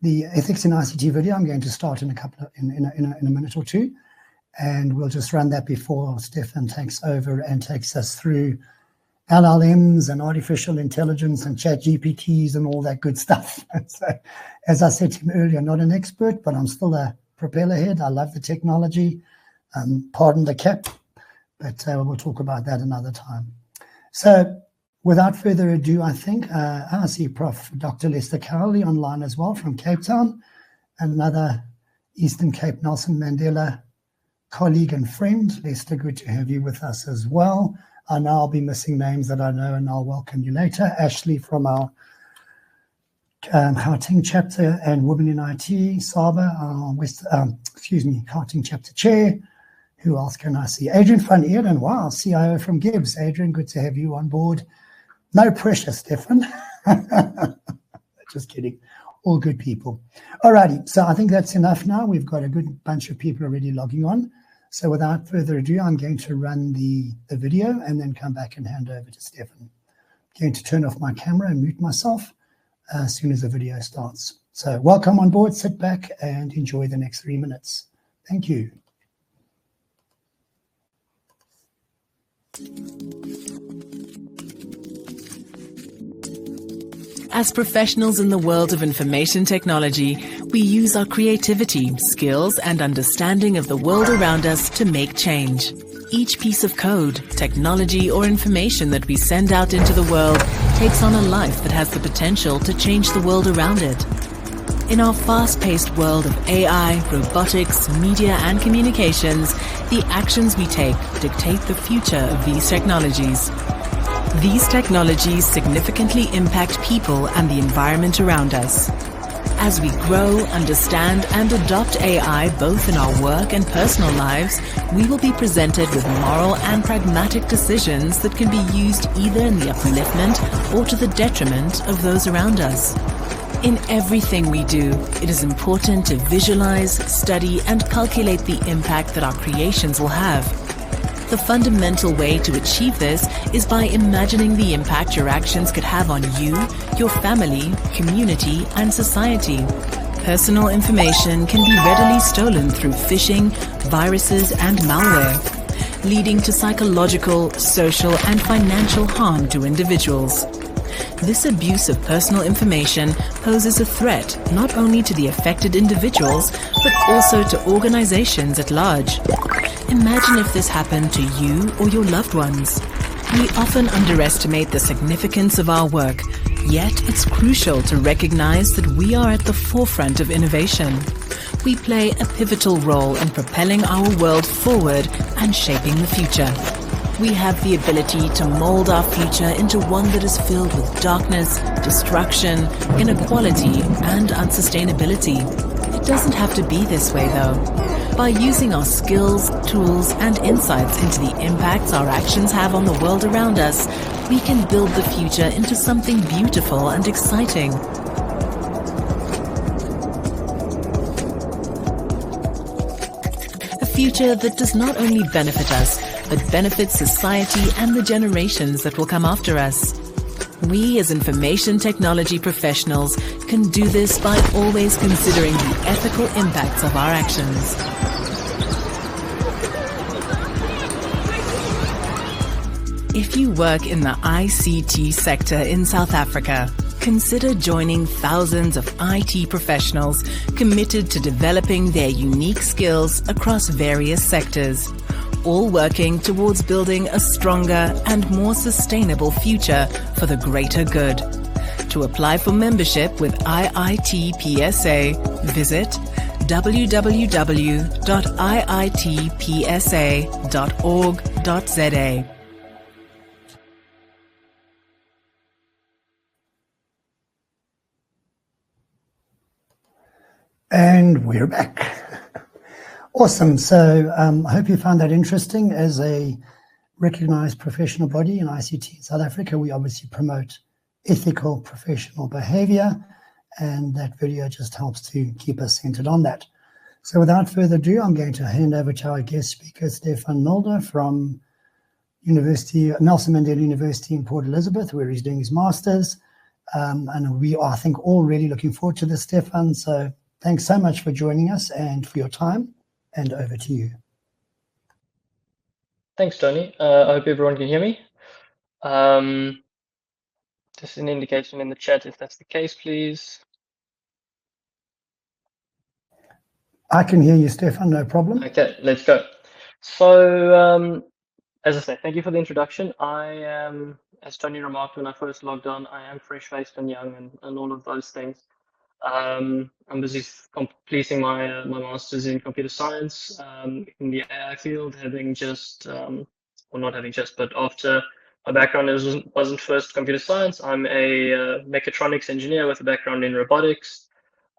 the ethics in ICT video. I'm going to start in a minute or two, and we'll just run that before Stephan takes over and takes us through LLMs and artificial intelligence and ChatGPTs and all that good stuff. So, as I said to him earlier, not an expert, but I'm still a propeller head. I love the technology. Pardon the cap, but we'll talk about that another time. So, without further ado, I think I see Prof. Dr. Lester Cowley online as well from Cape Town, another Eastern Cape Nelson Mandela colleague and friend. Lester, good to have you with us as well. I know I'll be missing names that I know, and I'll welcome you later. Ashley from our Gauteng chapter and Women in IT, Saba, our Gauteng chapter chair. Who else can I see? Adrian van Eerden, wow, CIO from Gibbs. Adrian, good to have you on board. No pressure, Stephan. Just kidding. All good people. All righty, so I think that's enough now. We've got a good bunch of people already logging on. So without further ado, I'm going to run the video and then come back and hand over to Stephan. I'm going to turn off my camera and mute myself as soon as the video starts. So welcome on board, sit back and enjoy the next 3 minutes. Thank you. As professionals in the world of information technology, we use our creativity, skills, and understanding of the world around us to make change. Each piece of code, technology, or information that we send out into the world takes on a life that has the potential to change the world around it. In our fast-paced world of AI, robotics, media, and communications, the actions we take dictate the future of these technologies. These technologies significantly impact people and the environment around us. As we grow, understand, and adopt AI both in our work and personal lives, we will be presented with moral and pragmatic decisions that can be used either in the upliftment or to the detriment of those around us. In everything we do, it is important to visualize, study, and calculate the impact that our creations will have. The fundamental way to achieve this is by imagining the impact your actions could have on you, your family, community, and society. Personal information can be readily stolen through phishing, viruses, and malware, leading to psychological, social, and financial harm to individuals. This abuse of personal information poses a threat not only to the affected individuals, but also to organizations at large. Imagine if this happened to you or your loved ones. We often underestimate the significance of our work, yet it's crucial to recognize that we are at the forefront of innovation. We play a pivotal role in propelling our world forward and shaping the future. We have the ability to mold our future into one that is filled with darkness, destruction, inequality, and unsustainability. It doesn't have to be this way, though. By using our skills, tools, and insights into the impacts our actions have on the world around us, we can build the future into something beautiful and exciting. A future that does not only benefit us, but benefits society and the generations that will come after us. We as information technology professionals can do this by always considering the ethical impacts of our actions. If you work in the ICT sector in South Africa, consider joining thousands of IT professionals committed to developing their unique skills across various sectors, all working towards building a stronger and more sustainable future for the greater good. To apply for membership with IITPSA, visit www.iitpsa.org.za. And we're back. Awesome. So I hope you found that interesting. As a recognized professional body in ICT in South Africa, we obviously promote ethical professional behavior, and that video just helps to keep us centered on that. So without further ado, I'm going to hand over to our guest speaker, Stephan Mulder from Nelson Mandela University in Port Elizabeth, where he's doing his master's. And we are, I think, all really looking forward to this, Stephan. So thanks so much for joining us and for your time, and over to you. Thanks, Tony. I hope everyone can hear me. Just an indication in the chat if that's the case, please. I can hear you, Stephan, no problem. Okay, let's go. So, as I say, thank you for the introduction. I am, as Tony remarked when I first logged on, I am fresh-faced and young and all of those things. I'm busy completing my master's in computer science in the AI field, having just, well, not having just, but after my background wasn't first computer science. I'm a mechatronics engineer with a background in robotics,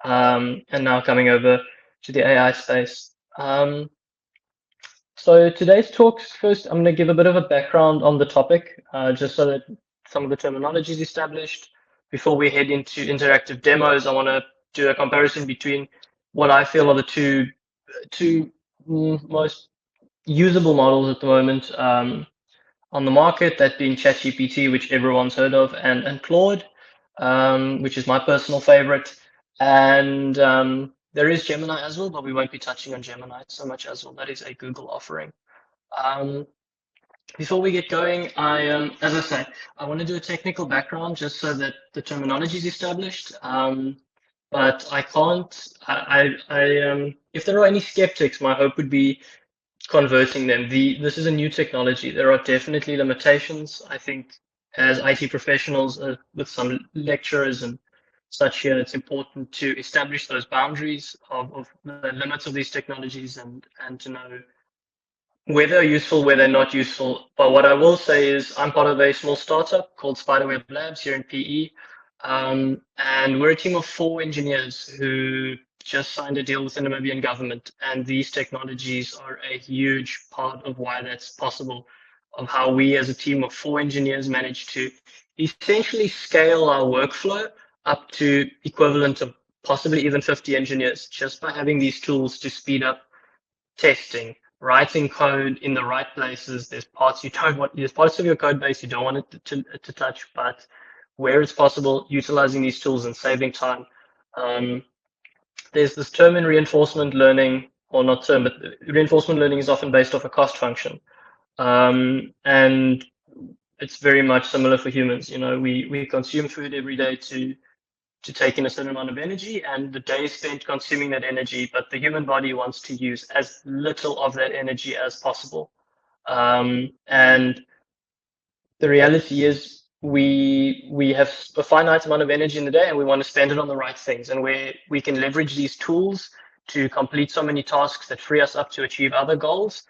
and now coming over to the AI space. So today's talks, first, I'm going to give a bit of a background on the topic, just so that some of the terminology is established. Before we head into interactive demos, I want to do a comparison between what I feel are the two most usable models at the moment on the market, that being ChatGPT, which everyone's heard of, and Claude, which is my personal favorite. And there is Gemini as well, but we won't be touching on Gemini so much as well. That is a Google offering. Before we get going, as I say, I want to do a technical background just so that the terminology is established. But I can't. If there are any skeptics, my hope would be converting them. This is a new technology. There are definitely limitations. I think as IT professionals, with some lecturers and such here, it's important to establish those boundaries of the limits of these technologies and to know where they're useful, where they're not useful. But what I will say is I'm part of a small startup called Spiderweb-Labs here in PE. And we're a team of 4 engineers who just signed a deal with the Namibian government. And these technologies are a huge part of why that's possible, of how we as a team of 4 engineers managed to essentially scale our workflow up to equivalent of possibly even 50 engineers, just by having these tools to speed up testing, writing code in the right places. There's parts of your code base you don't want it to touch, but where it's possible, utilizing these tools and saving time. There's this term in reinforcement learning, or not term, but reinforcement learning is often based off a cost function. And it's very much similar for humans. You know, we consume food every day to take in a certain amount of energy, and the day is spent consuming that energy, but the human body wants to use as little of that energy as possible. And the reality is we have a finite amount of energy in the day, and we want to spend it on the right things. And where we can leverage these tools to complete so many tasks that free us up to achieve other goals,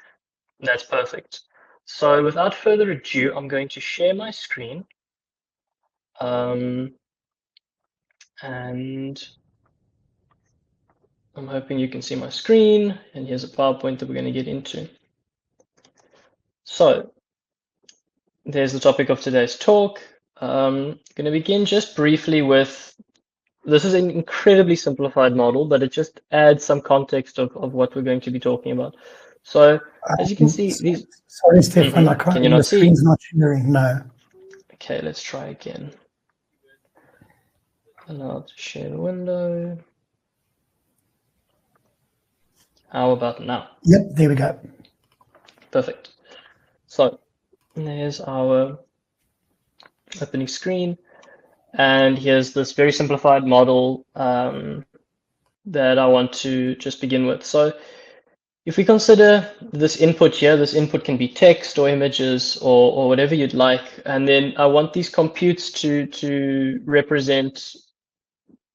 that's perfect. So without further ado, I'm going to share my screen. And I'm hoping you can see my screen, and here's a PowerPoint that we're going to get into. So there's the topic of today's talk. I'm going to begin just briefly with, this is an incredibly simplified model, but it just adds some context of what we're going to be talking about. So as you can see, these... Sorry, Stephan, I can't. Can you not see? The screen's not sharing, no. Okay, let's try again. Allow to share the window. How about now? Yep, there we go. Perfect. So there's our opening screen, and here's this very simplified model that I want to just begin with. So if we consider this input here, this input can be text or images or whatever you'd like, and then I want these computes to represent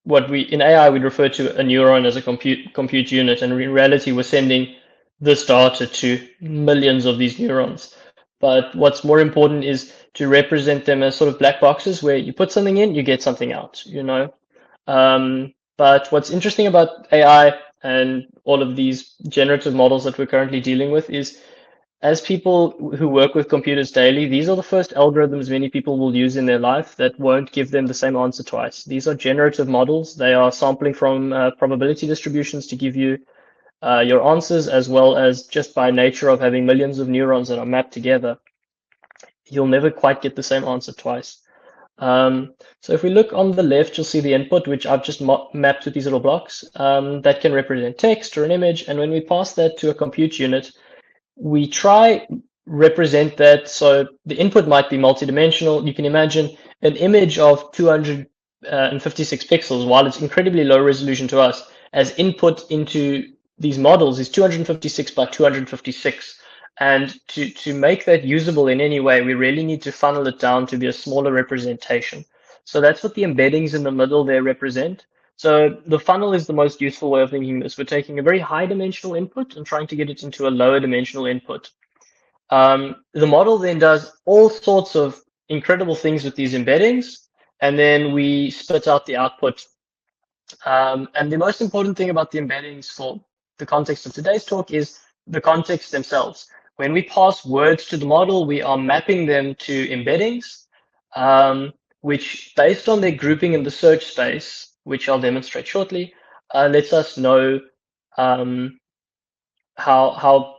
what we in AI we'd refer to a neuron as a compute unit, and in reality we're sending this data to millions of these neurons. But what's more important is to represent them as sort of black boxes where you put something in, you get something out, you know. But what's interesting about AI and all of these generative models that we're currently dealing with is, as people who work with computers daily, these are the first algorithms many people will use in their life that won't give them the same answer twice. These are generative models. They are sampling from probability distributions to give you your answers, as well as just by nature of having millions of neurons that are mapped together, you'll never quite get the same answer twice. So if we look on the left, you'll see the input, which I've just mapped with these little blocks that can represent text or an image. And when we pass that to a compute unit, we try represent that. So the input might be multidimensional. You can imagine an image of 256 pixels, while it's incredibly low resolution to us, as input into these models is 256 by 256. And to make that usable in any way, we really need to funnel it down to be a smaller representation. So that's what the embeddings in the middle there represent. So the funnel is the most useful way of thinking this. We're taking a very high dimensional input and trying to get it into a lower dimensional input. The model then does all sorts of incredible things with these embeddings, and then we spit out the output. And the most important thing about the embeddings for the context of today's talk is the context themselves. When we pass words to the model, we are mapping them to embeddings, which, based on their grouping in the search space, which I'll demonstrate shortly, lets us know how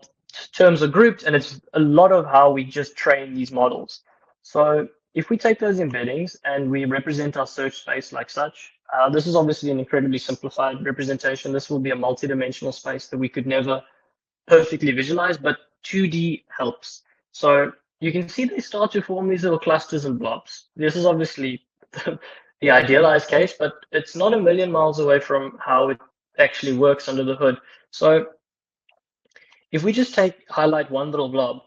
terms are grouped, and it's a lot of how we just train these models. So if we take those embeddings and we represent our search space like such, this is obviously an incredibly simplified representation. This will be a multi-dimensional space that we could never perfectly visualize, but 2D helps. So you can see they start to form these little clusters and blobs. This is obviously the idealized case, but it's not a million miles away from how it actually works under the hood. So if we just highlight one little blob,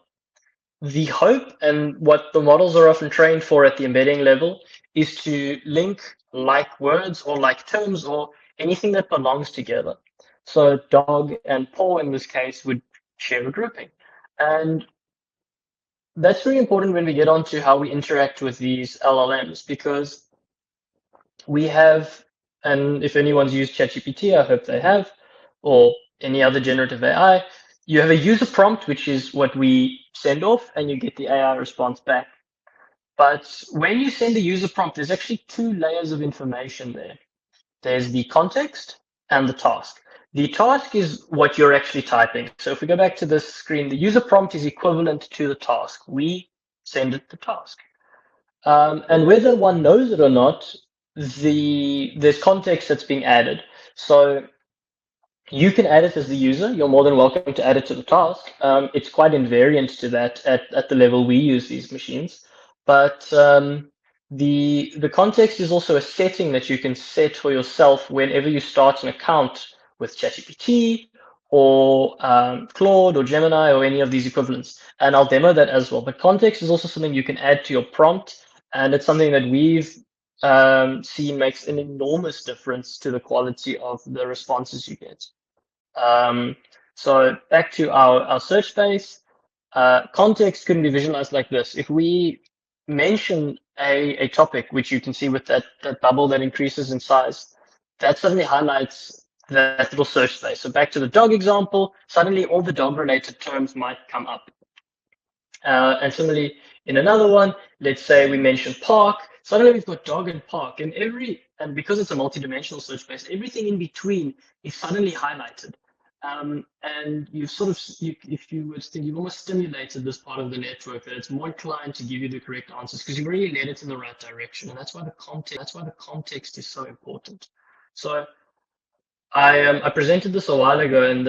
the hope and what the models are often trained for at the embedding level is to link like words or like terms or anything that belongs together. So dog and paw in this case would share a grouping. And that's very important when we get on to how we interact with these LLMs, because we have, and if anyone's used ChatGPT, I hope they have, or any other generative AI, you have a user prompt, which is what we send off, and you get the AI response back. But when you send the user prompt, there's actually two layers of information there. There's the context and the task. The task is what you're actually typing. So if we go back to this screen, the user prompt is equivalent to the task. We send it the task. And whether one knows it or not, there's context that's being added. So you can add it as the user. You're more than welcome to add it to the task. It's quite invariant to that at the level we use these machines. But the context is also a setting that you can set for yourself whenever you start an account with ChatGPT or Claude or Gemini or any of these equivalents. And I'll demo that as well. But context is also something you can add to your prompt. And it's something that we've seen makes an enormous difference to the quality of the responses you get. So back to our search space, context can be visualized like this. If we mention a topic, which you can see with that bubble that increases in size, that suddenly highlights that little search space. So back to the dog example, suddenly all the dog related terms might come up. And similarly, in another one, let's say we mention park, suddenly we've got dog and park, and because it's a multi-dimensional search space, everything in between is suddenly highlighted. And you've if you would think, you've almost stimulated this part of the network that it's more inclined to give you the correct answers because you've really led it in the right direction. And that's why the context is so important. So I presented this a while ago, and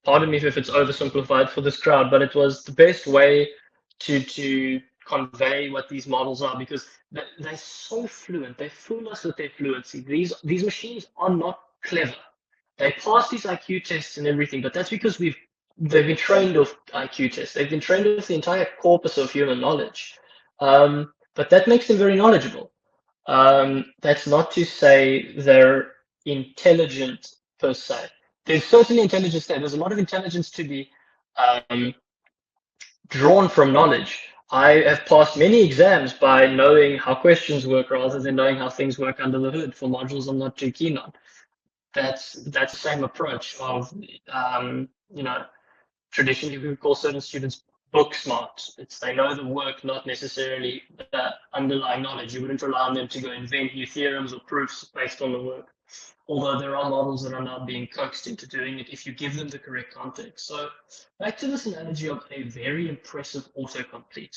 pardon me if it's oversimplified for this crowd, but it was the best way to convey what these models are, because they're so fluent. They fool us with their fluency. These machines are not clever. They pass these IQ tests and everything, but that's because they've been trained off IQ tests. They've been trained with the entire corpus of human knowledge. But that makes them very knowledgeable. That's not to say they're intelligent per se. There's certainly intelligence there. There's a lot of intelligence to be drawn from knowledge. I have passed many exams by knowing how questions work rather than knowing how things work under the hood for modules I'm not too keen on. That's the same approach of, traditionally we would call certain students book smart. They know the work, not necessarily the underlying knowledge. You wouldn't rely on them to go invent new theorems or proofs based on the work. Although there are models that are now being coaxed into doing it if you give them the correct context. So back to this analogy of a very impressive autocomplete.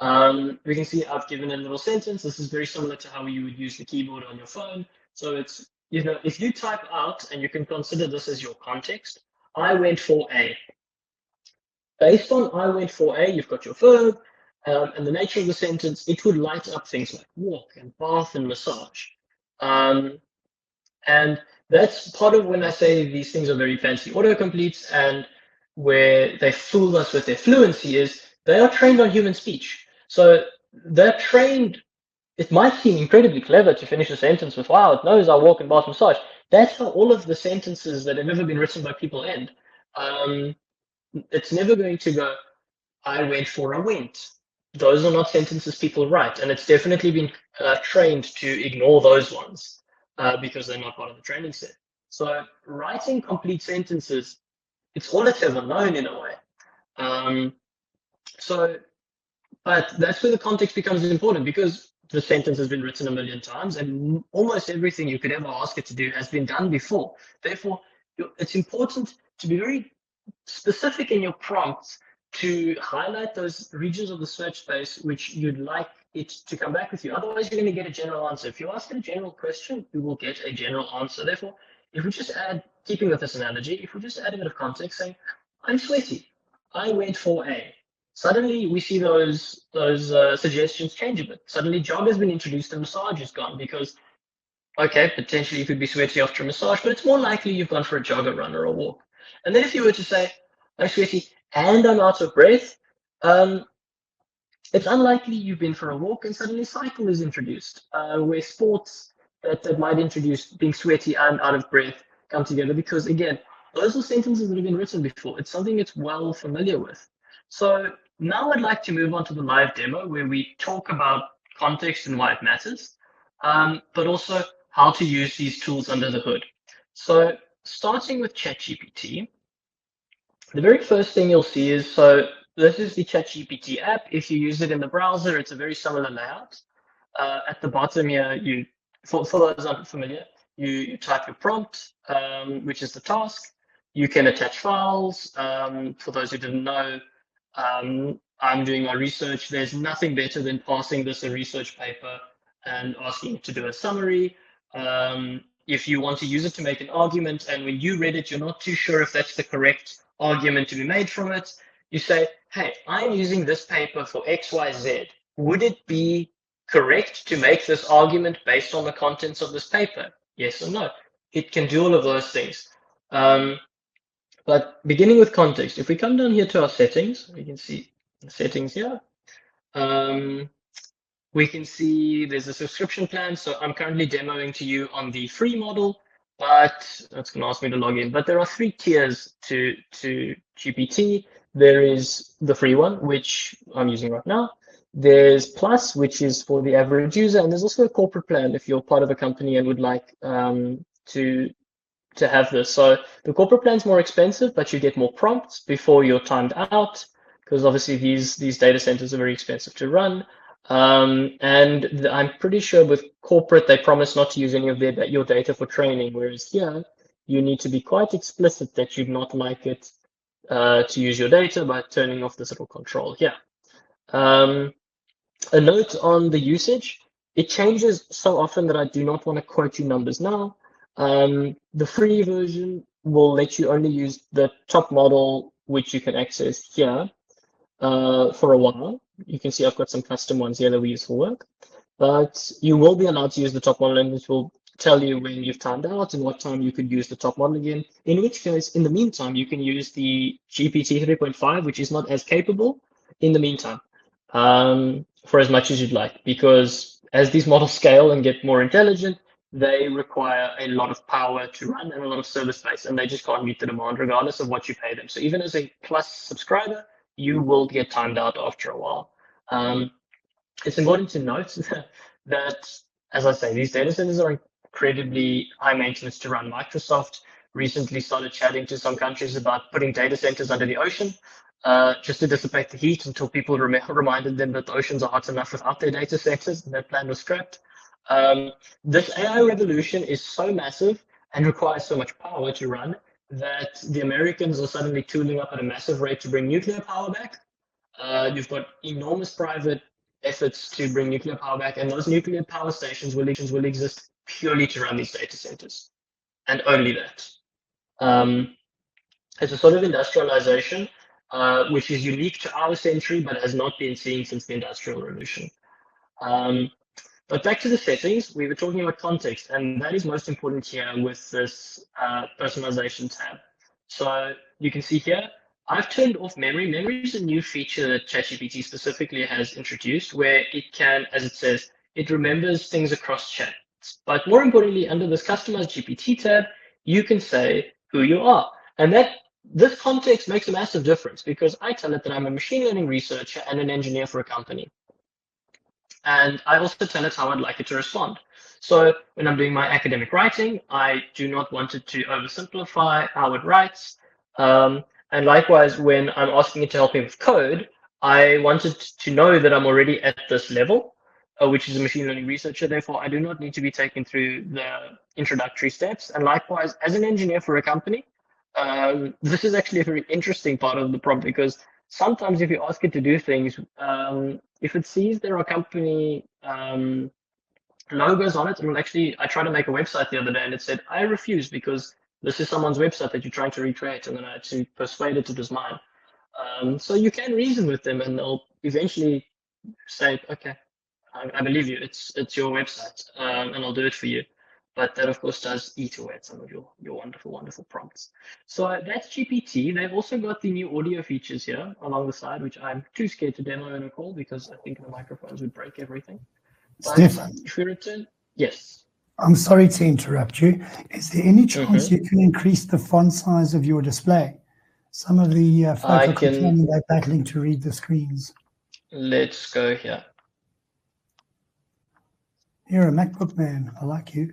We can see I've given a little sentence. This is very similar to how you would use the keyboard on your phone. So it's, if you type out, and you can consider this as your context, I went for A. Based on I went for A, you've got your verb, and the nature of the sentence, it would light up things like walk and bath and massage. And that's part of when I say these things are very fancy autocompletes, and where they fool us with their fluency is they are trained on human speech. So they're trained, it might seem incredibly clever to finish a sentence with, wow, it knows I walk and bath and massage. That's how all of the sentences that have ever been written by people end. It's never going to go, I went for a went. Those are not sentences people write, and it's definitely been trained to ignore those ones because they're not part of the training set. So writing complete sentences, it's all it's ever known in a way. But that's where the context becomes important, because the sentence has been written a million times, and almost everything you could ever ask it to do has been done before. Therefore, it's important to be very specific in your prompts to highlight those regions of the search space which you'd like it to come back with you. Otherwise, you're going to get a general answer. If you ask it a general question, you will get a general answer. Therefore, if we just add, keeping with this analogy, if we just add a bit of context, saying, I'm sweaty, I went for A. Suddenly, we see those suggestions change a bit. Suddenly, jog has been introduced and massage is gone, because, okay, potentially you could be sweaty after a massage, but it's more likely you've gone for a jog, a run, or a walk. And then if you were to say, I'm sweaty and I'm out of breath, it's unlikely you've been for a walk and suddenly cycle is introduced, where sports that might introduce being sweaty and out of breath come together, because, again, those are sentences that have been written before. It's something it's well familiar with. So now I'd like to move on to the live demo, where we talk about context and why it matters, but also how to use these tools under the hood. So starting with ChatGPT, the very first thing you'll see is, so this is the ChatGPT app. If you use it in the browser, it's a very similar layout. At the bottom here, for those unfamiliar, you type your prompt, which is the task. You can attach files. For those who didn't know, I'm doing my research. There's nothing better than passing this a research paper and asking it to do a summary. If you want to use it to make an argument, and when you read it, you're not too sure if that's the correct argument to be made from it, you say, hey, I'm using this paper for XYZ. Would it be correct to make this argument based on the contents of this paper? Yes or no? It can do all of those things. But beginning with context, if we come down here to our settings, we can see the settings here. We can see there's a subscription plan. So I'm currently demoing to you on the free model, but that's going to ask me to log in. But there are 3 tiers to GPT. There is the free one, which I'm using right now. There's Plus, which is for the average user. And there's also a corporate plan if you're part of a company and would like to have this. So the corporate plan is more expensive, but you get more prompts before you're timed out, because obviously these data centers are very expensive to run. And I'm pretty sure with corporate, they promise not to use any of your data for training, whereas here, you need to be quite explicit that you'd not like it to use your data by turning off this little control here. A note on the usage, it changes so often that I do not want to quote you numbers now. The free version will let you only use the top model, which you can access here for a while. You can see I've got some custom ones here that we use for work, but you will be allowed to use the top model, and it will tell you when you've timed out and what time you could use the top model again, in which case, in the meantime, you can use the GPT 3.5, which is not as capable in the meantime, for as much as you'd like, because as these models scale and get more intelligent, they require a lot of power to run and a lot of server space, and they just can't meet the demand regardless of what you pay them. So even as a Plus subscriber, you will get timed out after a while. It's important to note that, as I say, these data centers are incredibly high maintenance to run. Microsoft recently started chatting to some countries about putting data centers under the ocean just to dissipate the heat, until people reminded them that the oceans are hot enough without their data centers, and that plan was scrapped. This AI revolution is so massive and requires so much power to run that the Americans are suddenly tooling up at a massive rate to bring nuclear power back. You've got enormous private efforts to bring nuclear power back, and those nuclear power stations will exist purely to run these data centers, and only that. It's a sort of industrialization which is unique to our century, but has not been seen since the Industrial Revolution. But back to the settings, we were talking about context, and that is most important here with this personalization tab. So you can see here, I've turned off memory. Memory is a new feature that ChatGPT specifically has introduced, where it can, as it says, it remembers things across chats. But more importantly, under this Customize GPT tab, you can say who you are. And this context makes a massive difference, because I tell it that I'm a machine learning researcher and an engineer for a company. And I also tell it how I'd like it to respond. So when I'm doing my academic writing, I do not want it to oversimplify how it writes. And likewise, when I'm asking it to help me with code, I want it to know that I'm already at this level, which is a machine learning researcher. Therefore, I do not need to be taken through the introductory steps. And likewise, as an engineer for a company, this is actually a very interesting part of the prompt, because sometimes if you ask it to do things, if it sees there are company logos on it, it'll actually, I tried to make a website the other day and it said, I refuse because this is someone's website that you're trying to recreate. And then I had to persuade it was mine. So you can reason with them and they'll eventually say, okay, I believe you, it's your website, and I'll do it for you. But that, of course, does eat away at some of your wonderful, wonderful prompts. So that's GPT. They've also got the new audio features here along the side, which I'm too scared to demo in a call because I think the microphones would break everything. But Stephan, if we return, yes. I'm sorry to interrupt you. Is there any chance you can increase the font size of your display? Some of the folk are complaining they're battling to read the screens. Let's go here. You're a MacBook man. I like you.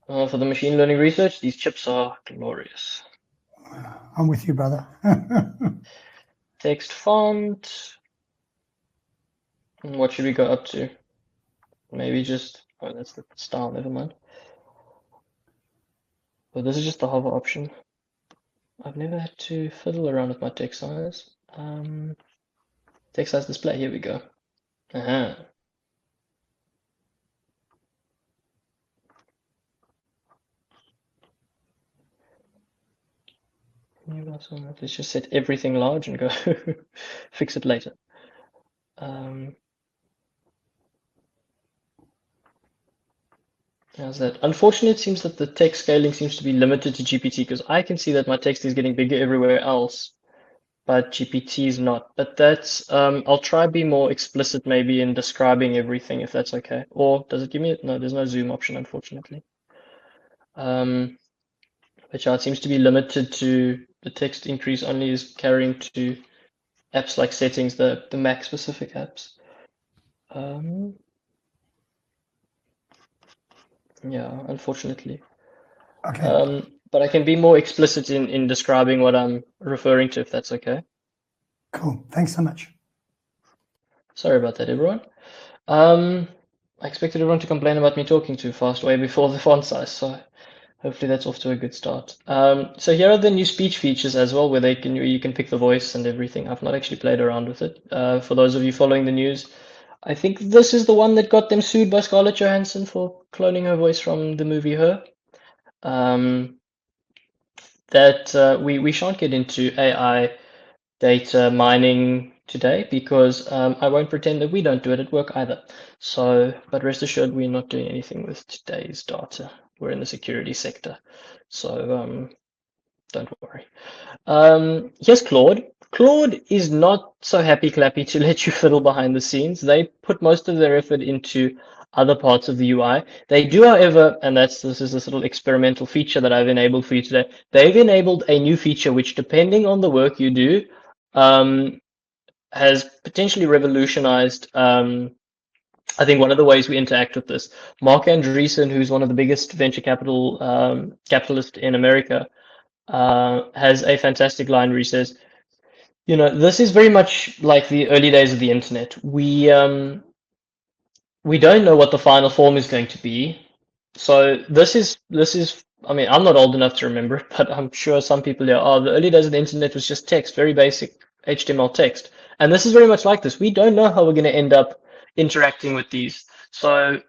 For the machine learning research, these chips are glorious. I'm with you, brother. Text font. What should we go up to? Maybe just, oh, that's the style, never mind. But this is just the hover option. I've never had to fiddle around with my text size. Text size display, here we go. Let's just set everything large and go fix it later. How's that? Unfortunately, it seems that the text scaling seems to be limited to GPT, because I can see that my text is getting bigger everywhere else, but GPT is not. But that's, I'll try be more explicit maybe in describing everything, if that's okay. Or does it give me, no, there's no zoom option, unfortunately. But yeah, it seems to be limited to the text increase only is carrying to apps like settings, the Mac specific apps. Yeah, unfortunately. Okay. But I can be more explicit in describing what I'm referring to, if that's okay. Cool. Thanks so much. Sorry about that, everyone. I expected everyone to complain about me talking too fast way before the font size, so hopefully that's off to a good start. So here are the new speech features as well, where you can pick the voice and everything. I've not actually played around with it. For those of you following the news, I think this is the one that got them sued by Scarlett Johansson for cloning her voice from the movie Her. We shan't get into AI data mining today, because I won't pretend that we don't do it at work either. So, but rest assured, we're not doing anything with today's data. We're in the security sector, so don't worry. Here's Claude. Claude is not so happy clappy to let you fiddle behind the scenes. They put most of their effort into other parts of the UI. They do, however, and this is this little experimental feature that I've enabled for you today. They've enabled a new feature which, depending on the work you do, has potentially revolutionized I think one of the ways we interact with this. Mark Andreessen, who's one of the biggest venture capital capitalists in America, has a fantastic line where he says, you know, this is very much like the early days of the internet. We don't know what the final form is going to be. So this is, I mean, I'm not old enough to remember it, but I'm sure some people here are. The early days of the internet was just text, very basic HTML text. And this is very much like this. We don't know how we're going to end up interacting with these. So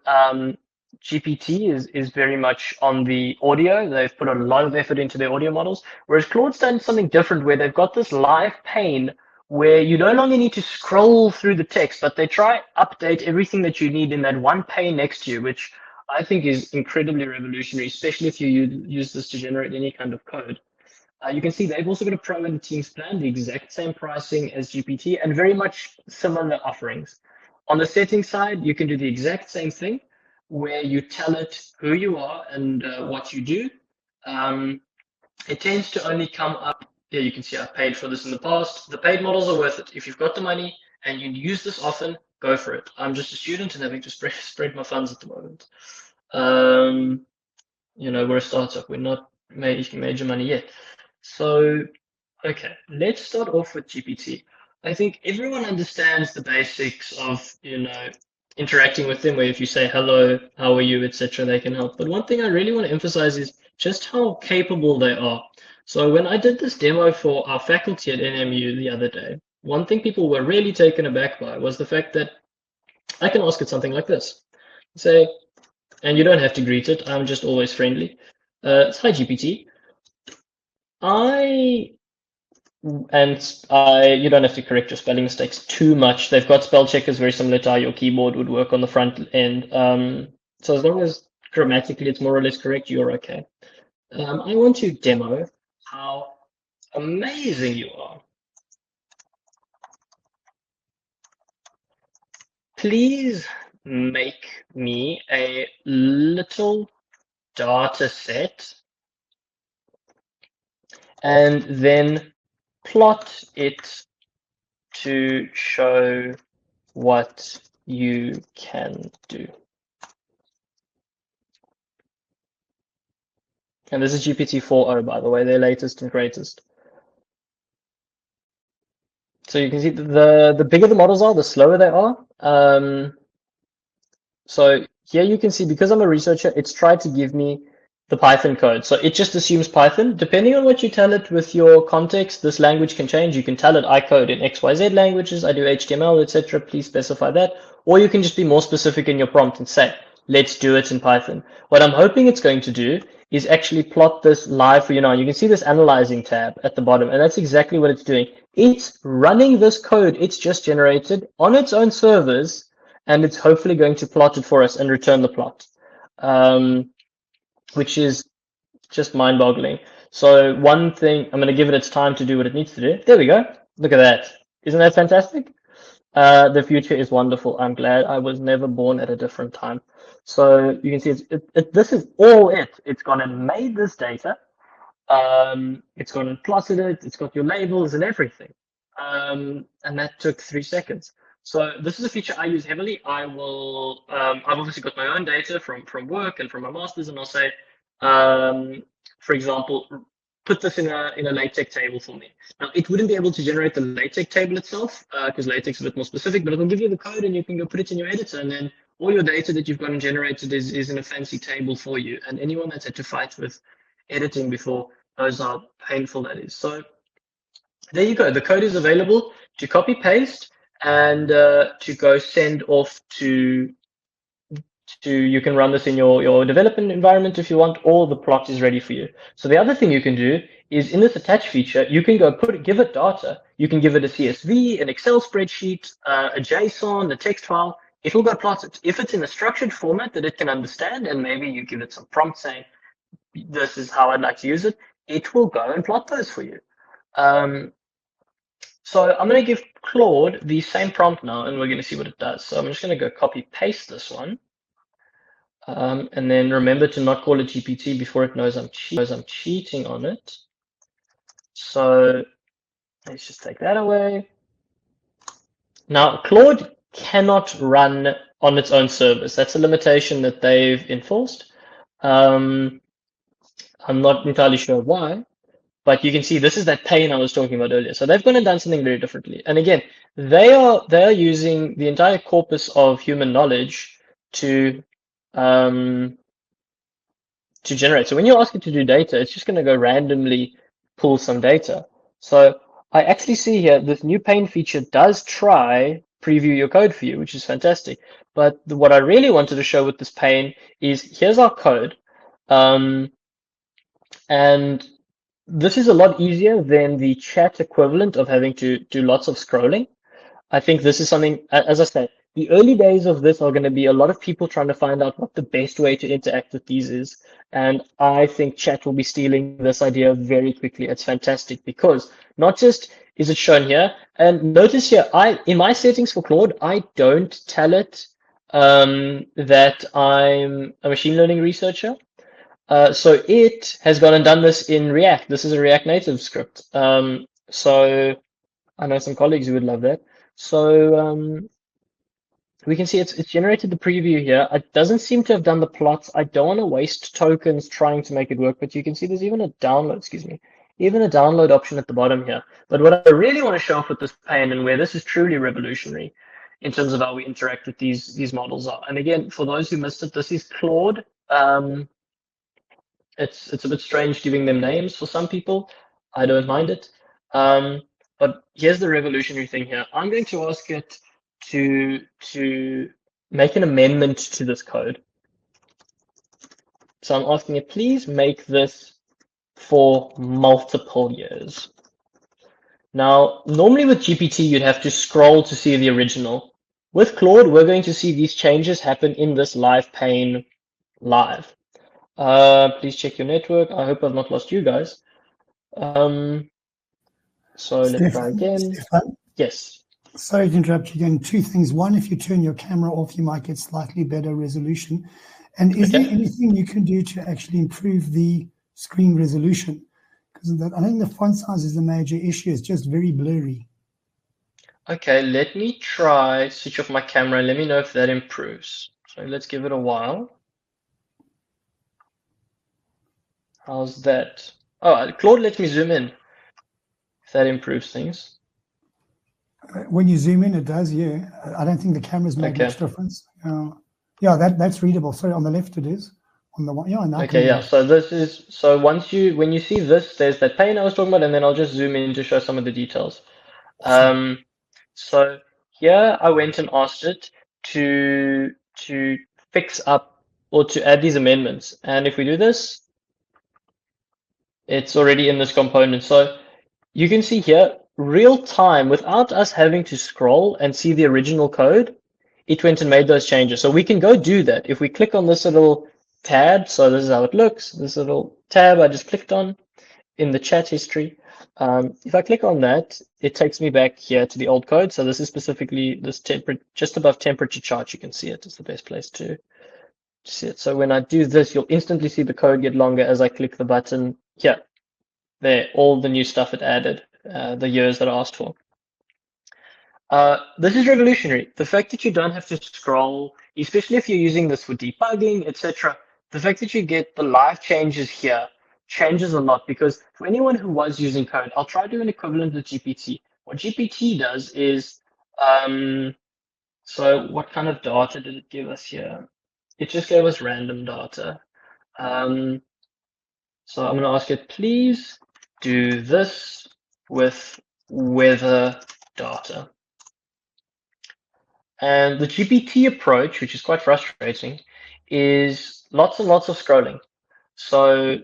GPT is very much on the audio. They've put a lot of effort into their audio models, whereas Claude's done something different where they've got this live pane where you no longer need to scroll through the text, but they try update everything that you need in that one pane next to you, which I think is incredibly revolutionary, especially if you use this to generate any kind of code. You can see they've also got a Pro and a Teams plan, the exact same pricing as GPT, and very much similar offerings. On the settings side, you can do the exact same thing, where you tell it who you are and what you do. It tends to only come up. Yeah, you can see I've paid for this in the past. The paid models are worth it. If you've got the money and you use this often, go for it. I'm just a student and having to spread my funds at the moment. We're a startup. We're not making major money yet. So, okay, let's start off with GPT. I think everyone understands the basics of, interacting with them, where if you say hello, how are you, etc., they can help. But one thing I really want to emphasize is just how capable they are. So when I did this demo for our faculty at NMU the other day, one thing people were really taken aback by was the fact that I can ask it something like this. Say, and you don't have to greet it, I'm just always friendly. It's, hi GPT. You don't have to correct your spelling mistakes too much. They've got spell checkers very similar to how your keyboard would work on the front end. So as long as grammatically it's more or less correct, you're okay. I want to demo how amazing you are. Please make me a little data set and then plot it to show what you can do. And this is GPT 4.0, by the way, their latest and greatest. So you can see the bigger the models are, the slower they are. So here you can see, because I'm a researcher, it's tried to give me the Python code. So it just assumes Python. Depending on what you tell it with your context, this language can change. You can tell it I code in XYZ languages, I do HTML, etc. Please specify that. Or you can just be more specific in your prompt and say, let's do it in Python. What I'm hoping it's going to do is actually plot this live for you now. You can see this analyzing tab at the bottom, and that's exactly what it's doing. It's running this code it's just generated on its own servers, and it's hopefully going to plot it for us and return the plot, which is just mind-boggling. So one thing, I'm going to give it its time to do what it needs to do. There we go. Look at that. Isn't that fantastic? The future is wonderful. I'm glad I was never born at a different time. So you can see this is all it. It's gone and made this data. It's gone and plotted it. It's got your labels and everything. And that took 3 seconds. So this is a feature I use heavily. I've obviously got my own data from work and from my master's, and I'll say, for example, put this in a LaTeX table for me. Now, it wouldn't be able to generate the LaTeX table itself because LaTeX is a bit more specific, but it'll give you the code and you can go put it in your editor, and then all your data that you've got and generated is in a fancy table for you. And anyone that's had to fight with editing before knows how painful that is. So there you go. The code is available to copy paste and to go send off to you can run this in your development environment if you want, or the plot is ready for you. So the other thing you can do is in this attach feature, you can go give it data. You can give it a CSV, an Excel spreadsheet, a JSON, a text file. It will go plot it. If it's in a structured format that it can understand, and maybe you give it some prompt saying, this is how I'd like to use it, it will go and plot those for you. So I'm going to give Claude the same prompt now, and we're going to see what it does. So I'm just going to go copy paste this one. And then remember to not call it GPT before it knows I'm cheating on it. So let's just take that away. Now, Claude cannot run on its own servers. That's a limitation that they've enforced. I'm not entirely sure why, but you can see this is that pane I was talking about earlier. So they've gone and done something very differently. And again, they are using the entire corpus of human knowledge to generate. So when you ask it to do data, it's just going to go randomly pull some data. So I actually see here this new pane feature does try preview your code for you, which is fantastic. But what I really wanted to show with this pane is here's our code. And this is a lot easier than the chat equivalent of having to do lots of scrolling. I think this is something, as I said, the early days of this are going to be a lot of people trying to find out what the best way to interact with these is. And I think chat will be stealing this idea very quickly. It's fantastic because not just is it shown here, and notice here, in my settings for Claude, I don't tell it that I'm a machine learning researcher. So it has gone and done this in React. This is a React Native script. So I know some colleagues who would love that. So we can see it's generated the preview here. It doesn't seem to have done the plots. I don't want to waste tokens trying to make it work, but you can see there's even a download, even a download option at the bottom here. But what I really want to show off with this pane and where this is truly revolutionary in terms of how we interact with these models are. And again, for those who missed it, this is Claude. It's a bit strange giving them names for some people. I don't mind it. But here's the revolutionary thing here. I'm going to ask it to make an amendment to this code. So I'm asking it, please make this for multiple years. Now, normally with GPT, you'd have to scroll to see the original. With Claude, we're going to see these changes happen in this live pane live. Please check your network. I hope I've not lost you guys. So let's try again. Stephan? Yes. Sorry to interrupt you again. Two things. One, if you turn your camera off, you might get slightly better resolution. And is there anything you can do to actually improve the screen resolution? Because I think the font size is a major issue. It's just very blurry. Okay, let me try switch off my camera and let me know if that improves. So let's give it a while. How's that? Oh, Claude lets me zoom in. If that improves things. When you zoom in, it does, yeah. I don't think the cameras make much difference. Yeah, that's readable. Sorry, on the left it is. On the one, yeah. Okay, yeah. So this is when you see this, there's that pane I was talking about, and then I'll just zoom in to show some of the details. So here I went and asked it to fix up or to add these amendments, and if we do this, it's already in this component. So you can see here, real time, without us having to scroll and see the original code, it went and made those changes. So we can go do that. If we click on this little tab, so this is how it looks, this little tab I just clicked on in the chat history. If I click on that, it takes me back here to the old code. So this is specifically this just above temperature chart. You can see it. It's the best place to see it. So when I do this, you'll instantly see the code get longer as I click the button here. There, all the new stuff it added, the years that I asked for. This is revolutionary. The fact that you don't have to scroll, especially if you're using this for debugging, etc. The fact that you get the live changes here changes a lot, because for anyone who was using code, I'll try to do an equivalent with GPT. What GPT does is, so what kind of data did it give us here? It just gave us random data. So I'm going to ask it, please do this with weather data. And the GPT approach, which is quite frustrating, is lots and lots of scrolling. So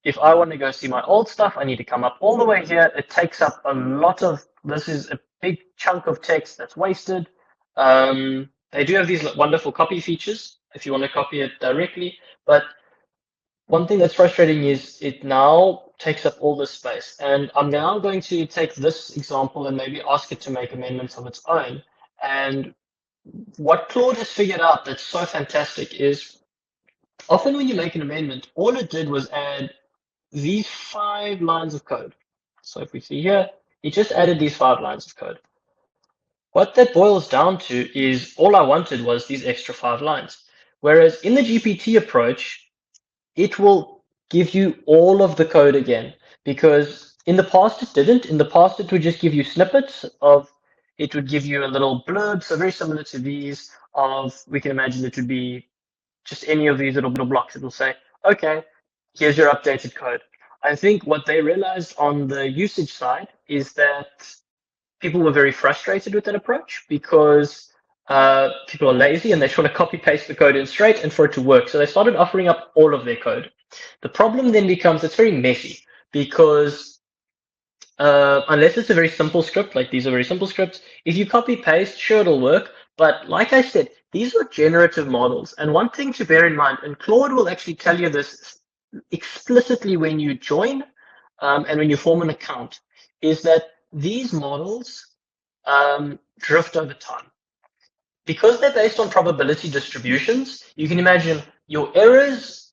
if I want to go see my old stuff, I need to come up all the way here. It takes up a lot of, this is a big chunk of text that's wasted. They do have these wonderful copy features if you want to copy it directly. But one thing that's frustrating is it now takes up all this space. And I'm now going to take this example and maybe ask it to make amendments of its own. And what Claude has figured out that's so fantastic is often when you make an amendment, all it did was add these 5 lines of code. So if we see here, it just added these 5 lines of code. What that boils down to is all I wanted was these extra 5 lines. Whereas in the GPT approach, it will give you all of the code again, because in the past it didn't. In the past, it would just give you snippets of, it would give you a little blurb. So very similar to these of, we can imagine it would be just any of these little blocks. It will say, okay, here's your updated code. I think what they realized on the usage side is that people were very frustrated with that approach because people are lazy and they just want to copy paste the code in straight and for it to work. So they started offering up all of their code. The problem then becomes it's very messy because unless it's a very simple script, like these are very simple scripts, if you copy paste, sure, it'll work. But like I said, these are generative models. And one thing to bear in mind, and Claude will actually tell you this explicitly when you join and when you form an account, is that these models drift over time. Because they're based on probability distributions, you can imagine your errors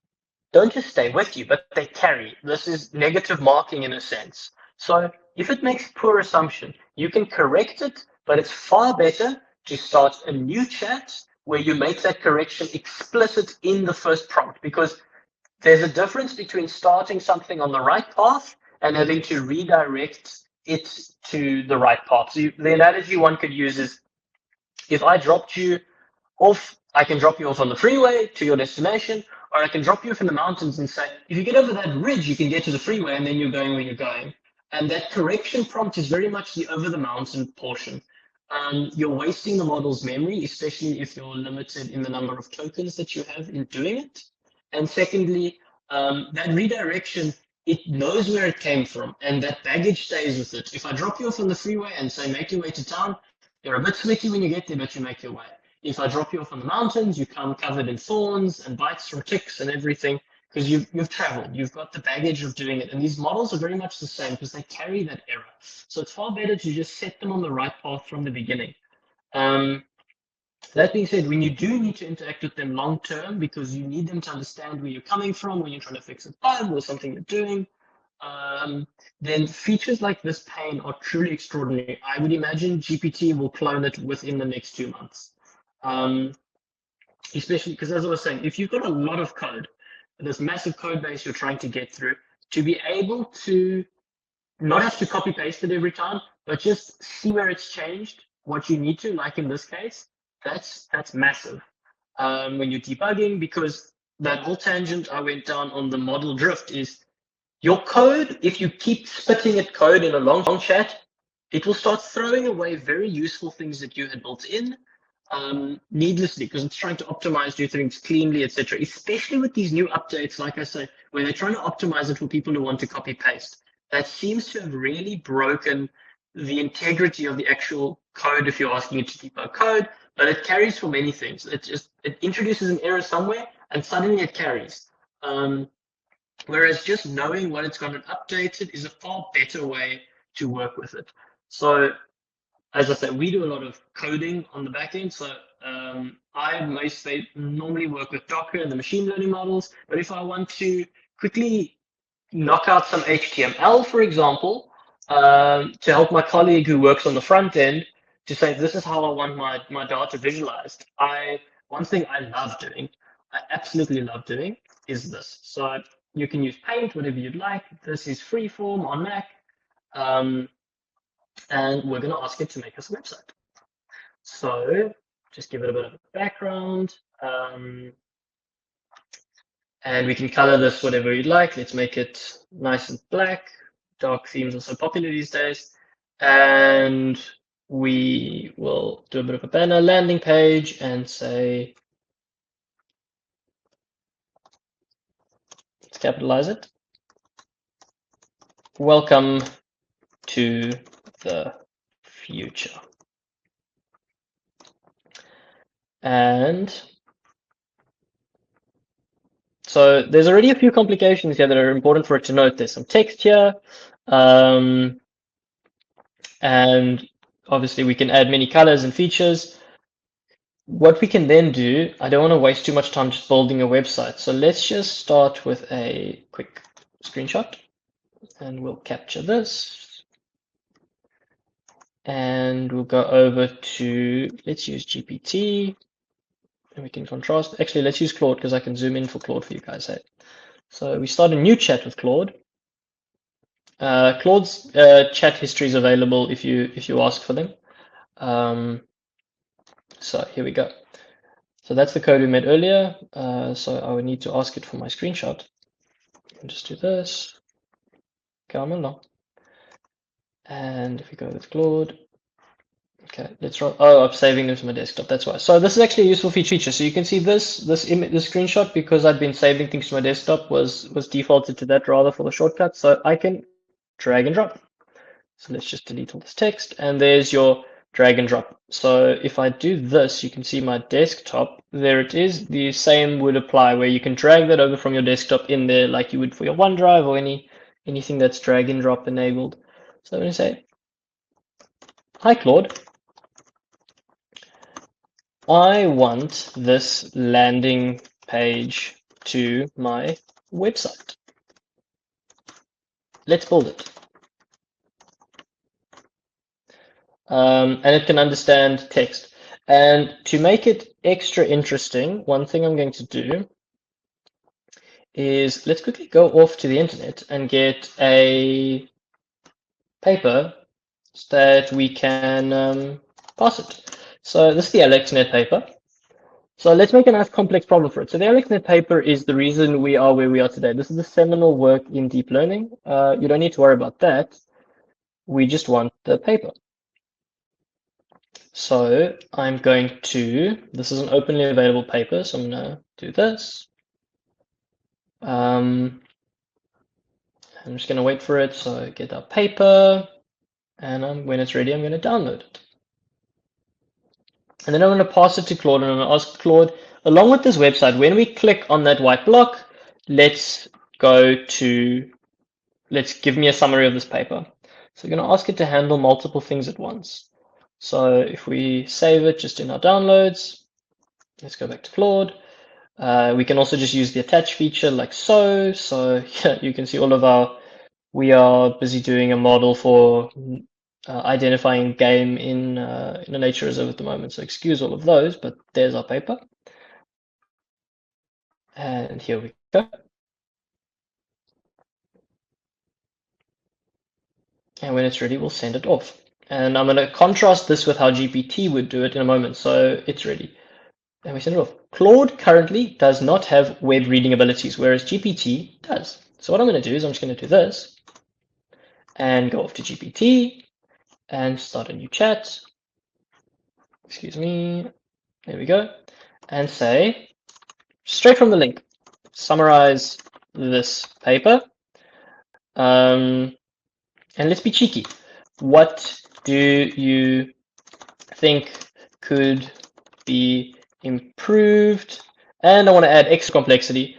don't just stay with you, but they carry. This is negative marking in a sense. So if it makes poor assumption, you can correct it, but it's far better to start a new chat where you make that correction explicit in the first prompt, because there's a difference between starting something on the right path and having to redirect it to the right path. So the analogy one could use is, if I dropped you off, I can drop you off on the freeway to your destination, or I can drop you off in the mountains and say, if you get over that ridge, you can get to the freeway and then you're going where you're going. And that correction prompt is very much the over the mountain portion. You're wasting the model's memory, especially if you're limited in the number of tokens that you have in doing it. And secondly, that redirection, it knows where it came from and that baggage stays with it. If I drop you off on the freeway and say, make your way to town, you're a bit sweaty when you get there, but you make your way. If I drop you off on the mountains, you come covered in thorns and bites from ticks and everything, because you've traveled, you've got the baggage of doing it. And these models are very much the same because they carry that error. So it's far better to just set them on the right path from the beginning. That being said, when you do need to interact with them long term, because you need them to understand where you're coming from when you're trying to fix a bug or something you're doing, then features like this pane are truly extraordinary. I would imagine GPT will clone it within the next 2 months. Especially because, as I was saying, if you've got a lot of code, this massive code base you're trying to get through, to be able to not have to copy paste it every time, but just see where it's changed, what you need to, like in this case, that's massive when you're debugging, because that whole tangent I went down on the model drift is your code, if you keep spitting at code in a long chat, it will start throwing away very useful things that you had built in needlessly, because it's trying to optimize, do things cleanly, etc. Especially with these new updates, like I say, where they're trying to optimize it for people who want to copy paste. That seems to have really broken the integrity of the actual code if you're asking it to debug code, but it carries for many things. It introduces an error somewhere and suddenly it carries. Whereas just knowing what it's got to update it is a far better way to work with it. So as I said, we do a lot of coding on the back end. So I normally work with Docker and the machine learning models. But if I want to quickly knock out some HTML, for example, to help my colleague who works on the front end to say, this is how I want my data visualized. One thing I love doing, I absolutely love doing, is this. So you can use Paint, whatever you'd like. This is freeform on Mac. And we're going to ask it to make us a website. So just give it a bit of a background. And we can color this whatever you'd like. Let's make it nice and black. Dark themes are so popular these days. And we will do a bit of a banner landing page and say, let's capitalize it. Welcome to the future. And so there's already a few complications here that are important for it to note. There's some text here. And obviously we can add many colors and features. What we can then do, I don't want to waste too much time just building a website. So let's just start with a quick screenshot and we'll capture this. And we'll go over to, let's use GPT. And we can contrast. Actually, let's use Claude because I can zoom in for Claude for you guys. Hey? So we start a new chat with Claude. Claude's chat history is available if you ask for them. So here we go. So that's the code we made earlier. So I would need to ask it for my screenshot. And just do this. come along. And if we go with Claude, okay, let's run. Oh, I'm saving them to my desktop. That's why. So this is actually a useful feature. So you can see this screenshot, because I'd been saving things to my desktop, was defaulted to that rather for the shortcut. So I can drag and drop. So let's just delete all this text, and there's your drag and drop. So if I do this, you can see my desktop. There it is. The same would apply, where you can drag that over from your desktop in there, like you would for your OneDrive or anything that's drag and drop enabled. So I'm going to say, hi Claude, I want this landing page to my website. Let's build it. And it can understand text. And to make it extra interesting, one thing I'm going to do is let's quickly go off to the internet and get a paper that we can pass it. So this is the AlexNet paper. So let's make a nice complex problem for it. So the AlexNet paper is the reason we are where we are today. This is the seminal work in deep learning. You don't need to worry about that. We just want the paper. So I'm going to, this is an openly available paper, so I'm going to do this. I'm just going to wait for it. So get our paper, and when it's ready, I'm going to download it. And then I'm going to pass it to Claude, and I'm going to ask Claude, along with this website, when we click on that white block, let's give me a summary of this paper. So we're going to ask it to handle multiple things at once. So if we save it just in our downloads, let's go back to Claude. We can also just use the attach feature like so. So yeah, you can see all of we are busy doing a model for identifying game in a nature reserve at the moment. So excuse all of those, but there's our paper. And here we go. And when it's ready, we'll send it off. And I'm going to contrast this with how GPT would do it in a moment. So it's ready. And we send it off. Claude currently does not have web reading abilities, whereas GPT does. So what I'm going to do is I'm just going to do this and go off to GPT and start a new chat. Excuse me. There we go. And say, straight from the link, summarize this paper. And let's be cheeky. What do you think could be improved? And I want to add extra complexity.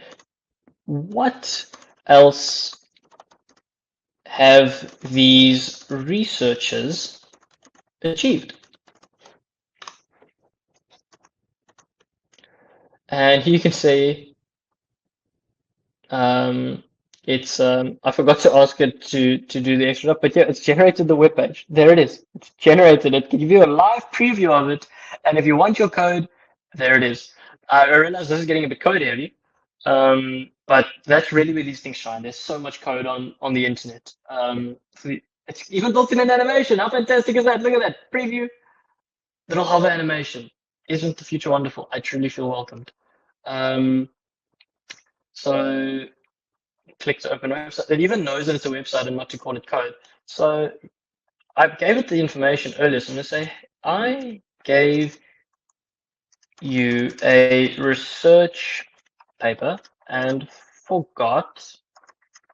What else have these researchers achieved? And here you can say, I forgot to ask it to do the extra stuff, but yeah, it's generated the web page. There it is. It's generated it. Can give you a live preview of it. And if you want your code, there it is. I realize this is getting a bit code heavy, but that's really where these things shine. There's so much code on the internet. It's even built in an animation. How fantastic is that? Look at that preview. Little hover animation. Isn't the future wonderful? I truly feel welcomed. So click to open a website. It even knows that it's a website and not to call it code. So I gave it the information earlier. So I'm going to say, I gave you a research paper and forgot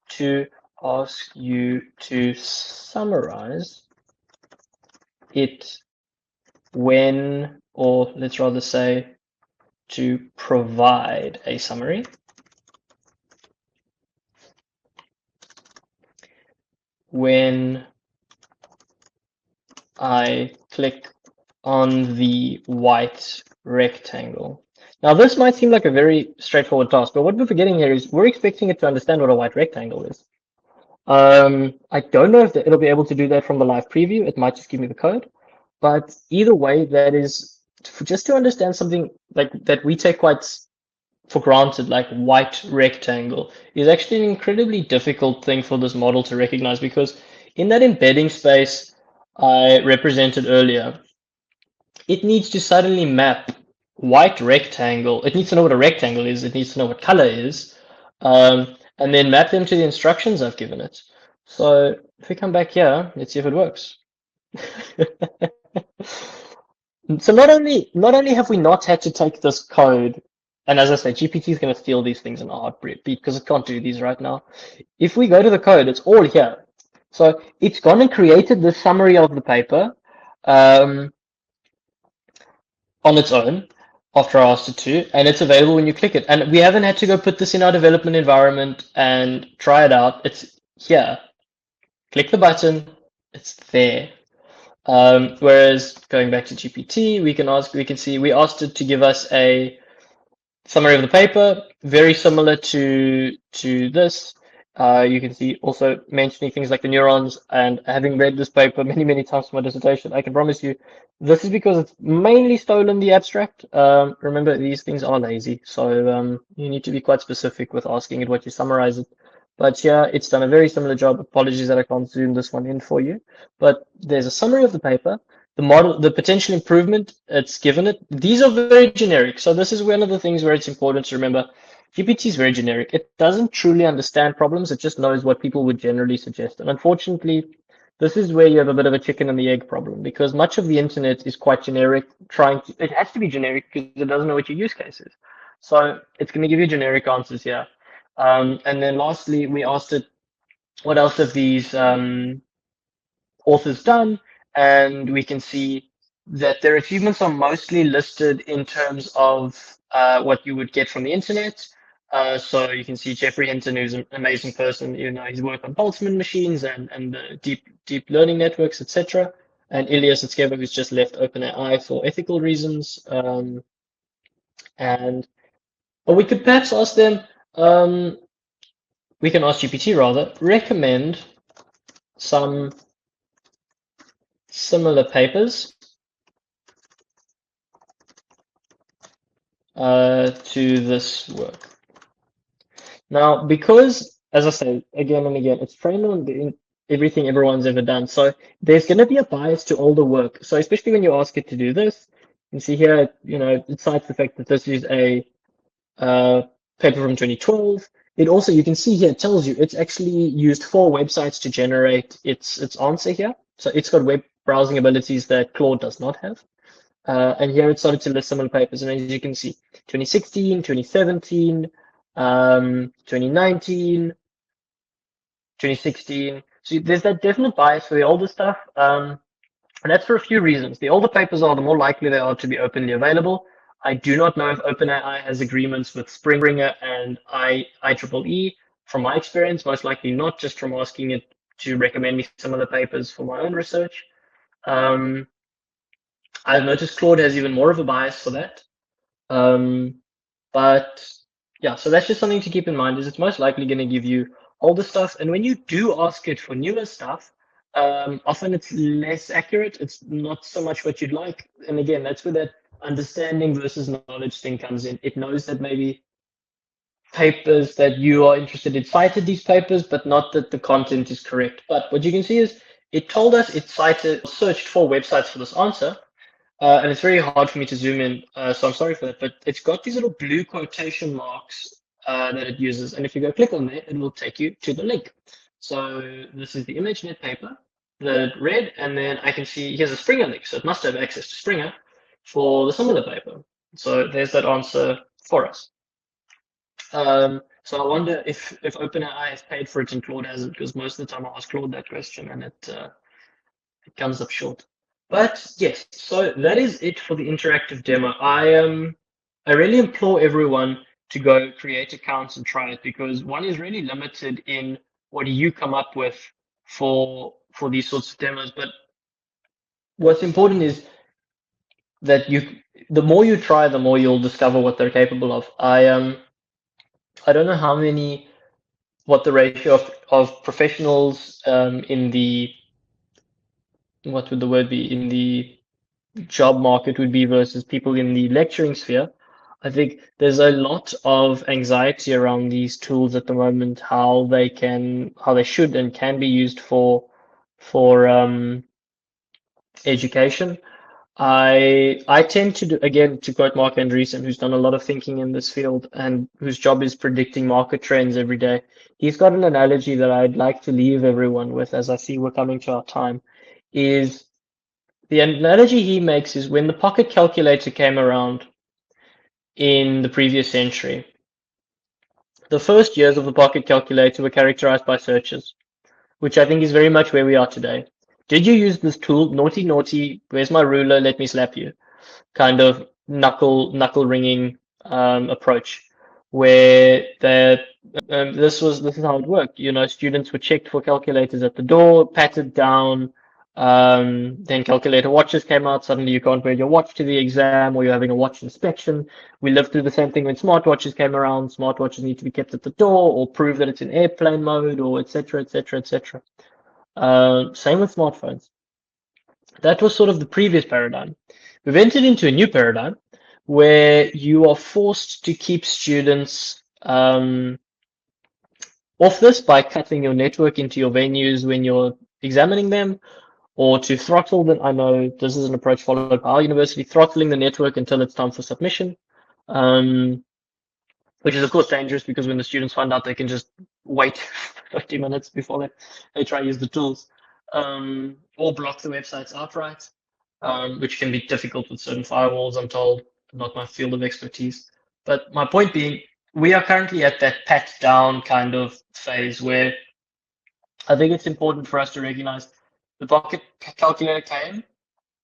to ask you to summarize it when, or let's rather say, to provide a summary when I click on the white rectangle. Now, this might seem like a very straightforward task, but what we're forgetting here is we're expecting it to understand what a white rectangle is. I don't know if it'll be able to do that from the live preview. It might just give me the code, but either way, that is just to understand something like that we take quite for granted, like white rectangle, is actually an incredibly difficult thing for this model to recognize, because in that embedding space I represented earlier, it needs to suddenly map white rectangle. It needs to know what a rectangle is. It needs to know what color is, and then map them to the instructions I've given it. So if we come back here, let's see if it works. So not only have we not had to take this code, and as I say, GPT is going to steal these things in a heartbeat because it can't do these right now. If we go to the code, it's all here. So it's gone and created the summary of the paper on its own after I asked it to, and it's available when you click it. And we haven't had to go put this in our development environment and try it out. It's here. Click the button, it's there. Whereas going back to GPT, we can see we asked it to give us a summary of the paper, very similar to this. You can see also mentioning things like the neurons, and having read this paper many times for my dissertation, I can promise you this is because it's mainly stolen the abstract. Remember, these things are lazy, so you need to be quite specific with asking it what you summarize it. But yeah, it's done a very similar job. Apologies that I can't zoom this one in for you. But there's a summary of the paper, the model, the potential improvement it's given it. These are very generic. So this is one of the things where it's important to remember. GPT is very generic. It doesn't truly understand problems. It just knows what people would generally suggest. And unfortunately, this is where you have a bit of a chicken and the egg problem, because much of the internet is quite generic. It has to be generic because it doesn't know what your use case is. So it's going to give you generic answers here. And then lastly, we asked it, what else have these authors done? And we can see that their achievements are mostly listed in terms of what you would get from the internet. So you can see Jeffrey Hinton, who's an amazing person, he's worked on Boltzmann machines and deep learning networks, etc. And Ilya Sutskever, who's just left OpenAI for ethical reasons. But we could perhaps ask them, we can ask GPT rather, recommend some similar papers to this work. Now, because, as I say again and again, it's trained on everything everyone's ever done. So there's going to be a bias to older work. So especially when you ask it to do this, you can see here, it cites the fact that this is a paper from 2012. It also, you can see here, it tells you it's actually used 4 websites to generate its answer here. So it's got web browsing abilities that Claude does not have. And here it started to list similar papers. And as you can see, 2016, 2017, 2019, 2016. So there's that definite bias for the older stuff. And that's for a few reasons. The older papers are, the more likely they are to be openly available. I do not know if OpenAI has agreements with Springer and IEEE. From my experience, most likely not, just from asking it to recommend me similar papers for my own research. I've noticed Claude has even more of a bias for that. But yeah, so that's just something to keep in mind, is it's most likely going to give you older stuff. And when you do ask it for newer stuff, often it's less accurate. It's not so much what you'd like. And again, that's where that understanding versus knowledge thing comes in. It knows that maybe papers that you are interested in cited these papers, but not that the content is correct. But what you can see is it told us it searched 4 websites for this answer. And it's very hard for me to zoom in, so I'm sorry for that, but it's got these little blue quotation marks that it uses. And if you go click on there, it will take you to the link. So this is the ImageNet paper that it read, and then I can see here's a Springer link. So it must have access to Springer for the similar paper. So there's that answer for us. So I wonder if OpenAI has paid for it and Claude hasn't, because most of the time I ask Claude that question and it comes up short. But yes, so that is it for the interactive demo. I really implore everyone to go create accounts and try it, because one is really limited in what you come up with for these sorts of demos. But what's important is that the more you try, the more you'll discover what they're capable of. I don't know what the ratio of professionals in the, what would the word be, in the job market would be versus people in the lecturing sphere. I think there's a lot of anxiety around these tools at the moment, how they should and can be used for education. I tend to do, again, to quote Mark Andreessen, who's done a lot of thinking in this field and whose job is predicting market trends every day. He's got an analogy that I'd like to leave everyone with, as I see we're coming to our time, is the analogy he makes is when the pocket calculator came around in the previous century. The first years of the pocket calculator were characterized by searches, which I think is very much where we are today. Did you use this tool? Naughty, naughty, where's my ruler? Let me slap you. Kind of knuckle ringing approach, where this is how it worked. You know, students were checked for calculators at the door, patted down. Then calculator watches came out. Suddenly you can't wear your watch to the exam, or you're having a watch inspection. We lived through the same thing when smartwatches came around. Smartwatches need to be kept at the door, or prove that it's in airplane mode, or etc. etc. etc. Same with smartphones. That was sort of the previous paradigm. We've entered into a new paradigm where you are forced to keep students off this by cutting your network into your venues when you're examining them, or to throttle them. I know this is an approach followed by our university, throttling the network until it's time for submission, which is of course dangerous because when the students find out, they can just wait 50 minutes before they try to use the tools, or block the websites outright, which can be difficult with certain firewalls, I'm told, not my field of expertise. But my point being, we are currently at that pat down kind of phase where I think it's important for us to recognize the pocket calculator came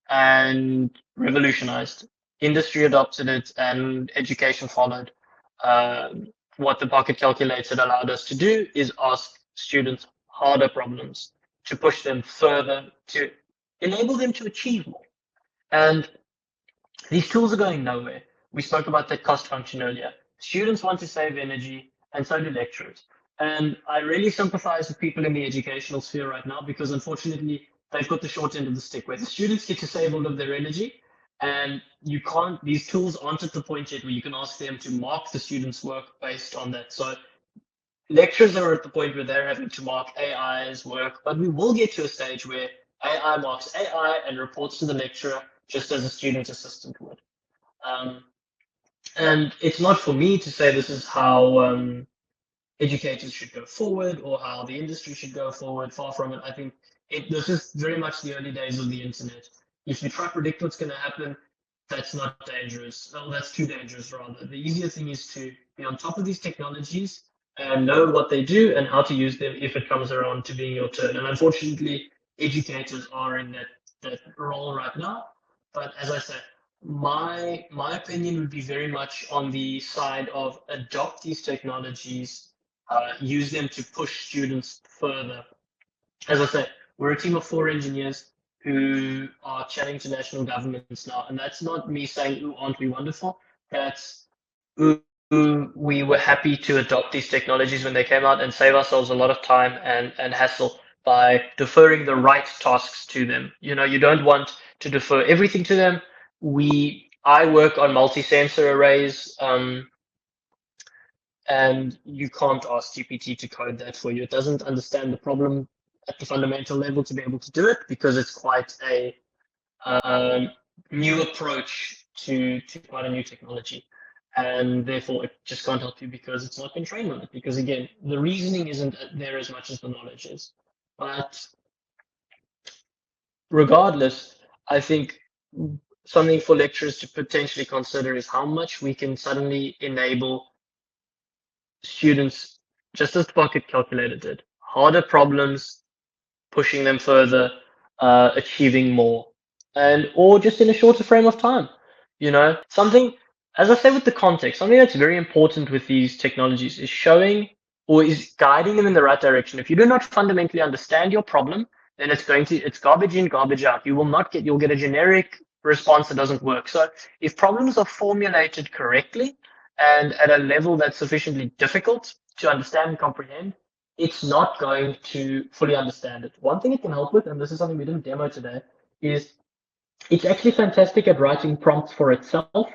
and revolutionized. Industry adopted it and education followed. What the pocket calculator allowed us to do is ask students harder problems to push them further, to enable them to achieve more. And these tools are going nowhere. We spoke about that cost function earlier. Students want to save energy, and so do lecturers. And I really sympathize with people in the educational sphere right now because unfortunately they've got the short end of the stick where the students get to save all of their energy, and you can't, these tools aren't at the point yet where you can ask them to mark the students' work based on that. So lecturers are at the point where they're having to mark AI's work, but we will get to a stage where AI marks AI and reports to the lecturer just as a student assistant would. And it's not for me to say this is how educators should go forward or how the industry should go forward. Far from it. I think this is very much the early days of the internet. If you try to predict what's going to happen, that's not dangerous. Well, that's too dangerous, rather. The easier thing is to be on top of these technologies and know what they do and how to use them if it comes around to being your turn. And unfortunately, educators are in that role right now. But as I said, my opinion would be very much on the side of adopt these technologies, use them to push students further. As I said, we're a team of 4 engineers who are chatting to national governments now, and that's not me saying, "Ooh, aren't we wonderful?" That's, "Ooh, we were happy to adopt these technologies when they came out and save ourselves a lot of time and hassle by deferring the right tasks to them." You know, you don't want to defer everything to them. I work on multi-sensor arrays, and you can't ask GPT to code that for you. It doesn't understand the problem at the fundamental level to be able to do it because it's quite a new approach to quite a new technology. And therefore, it just can't help you because it's not been trained on it. Because again, the reasoning isn't there as much as the knowledge is. But regardless, I think something for lecturers to potentially consider is how much we can suddenly enable students, just as the pocket calculator did, harder problems, pushing them further, achieving more, and or just in a shorter frame of time. You know, something, as I said with the context, something that's very important with these technologies is showing or is guiding them in the right direction. If you do not fundamentally understand your problem, then it's garbage in, garbage out. You'll get a generic response that doesn't work. So if problems are formulated correctly and at a level that's sufficiently difficult to understand and comprehend, it's not going to fully understand it. One thing it can help with, and this is something we didn't demo today, is it's actually fantastic at writing prompts for itself.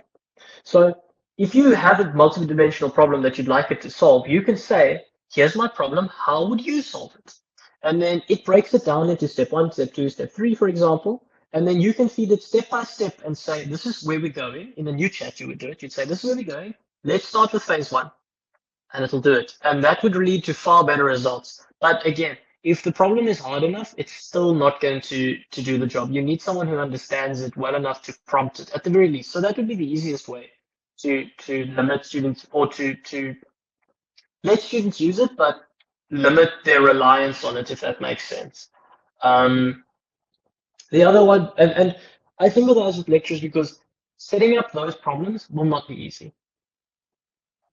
So if you have a multidimensional problem that you'd like it to solve, you can say, "Here's my problem, how would you solve it?" And then it breaks it down into step 1, step 2, step 3, for example, And then you can feed it step by step and say, this is where we're going. In a new chat, you would do it. You'd say, this is where we're going. Let's start with phase 1. And it'll do it. And that would lead to far better results. But again, if the problem is hard enough, it's still not going to do the job. You need someone who understands it well enough to prompt it at the very least. So that would be the easiest way to limit students, or to let students use it, but limit their reliance on it, if that makes sense. The other one, and I sympathize with lecturers because setting up those problems will not be easy.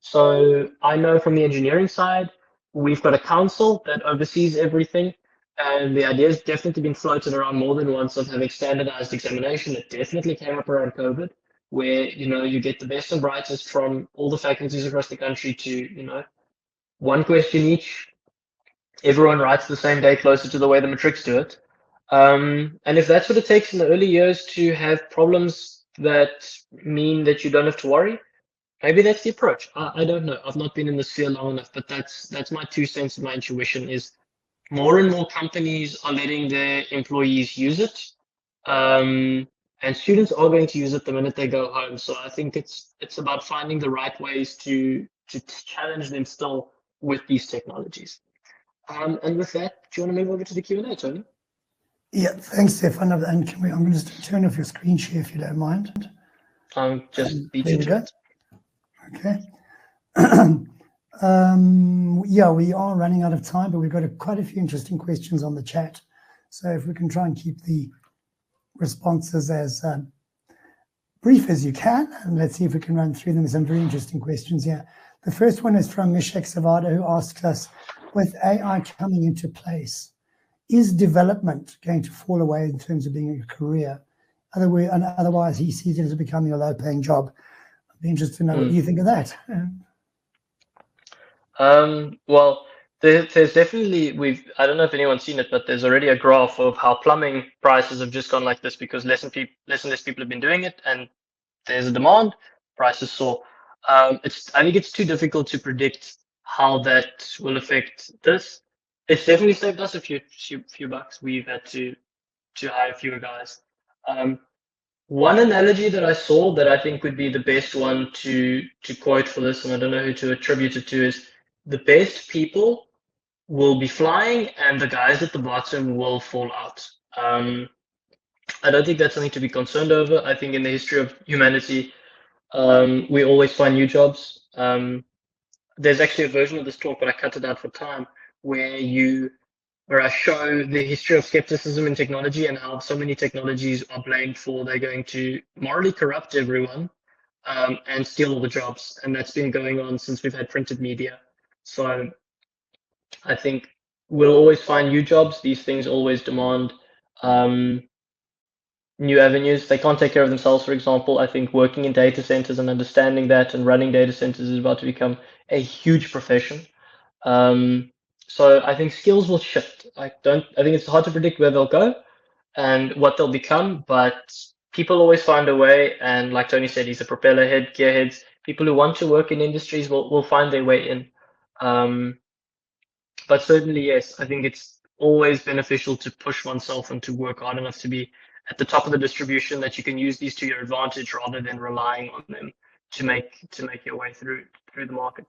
So I know from the engineering side, we've got a council that oversees everything. And the idea has definitely been floated around more than once of having standardized examination. It definitely came up around COVID, where, you get the best and brightest from all the faculties across the country to, one question each. Everyone writes the same day, closer to the way the matrics do it. And if that's what it takes in the early years to have problems that mean that you don't have to worry, maybe that's the approach. I don't know. I've not been in the sphere long enough, but that's my 2 cents of my intuition is more and more companies are letting their employees use it. And students are going to use it the minute they go home. So I think it's about finding the right ways to challenge them still with these technologies. And with that, do you want to move over to the Q&A, Tony? Yeah, thanks, Stephan. And I'm going to just turn off your screen share if you don't mind. Just beat there you we to go. it. Okay. Yeah, we are running out of time, but we've got quite a few interesting questions on the chat. So if we can try and keep the responses as brief as you can, and let's see if we can run through them. There's some very interesting questions here. The first one is from Mishek Savada, who asks us, with AI coming into place, is development going to fall away in terms of being a career? Otherwise, he sees it as becoming a low-paying job. I'd be interested to know what you think of that. Well, there's definitely, I don't know if anyone's seen it, but there's already a graph of how plumbing prices have just gone like this because less and less people have been doing it, and there's a demand, prices soar. I think it's too difficult to predict how that will affect this. It's definitely saved us a few bucks. We've had to hire fewer guys. One analogy that I saw that I think would be the best one to quote for this, and I don't know who to attribute it to, is the best people will be flying and the guys at the bottom will fall out. I don't think that's something to be concerned over. I think in the history of humanity, we always find new jobs. There's actually a version of this talk, but I cut it out for time, where I show the history of skepticism in technology and how so many technologies are blamed for they're going to morally corrupt everyone and steal all the jobs. And that's been going on since we've had printed media. So I think we'll always find new jobs. These things always demand new avenues. They can't take care of themselves, for example. I think working in data centers and understanding that and running data centers is about to become a huge profession. So I think skills will shift. I think it's hard to predict where they'll go and what they'll become, but people always find a way. And like Tony said, he's a propeller head, gearheads. People who want to work in industries will find their way in. But certainly, yes, I think it's always beneficial to push oneself and to work hard enough to be at the top of the distribution, that you can use these to your advantage rather than relying on them to make your way through the market.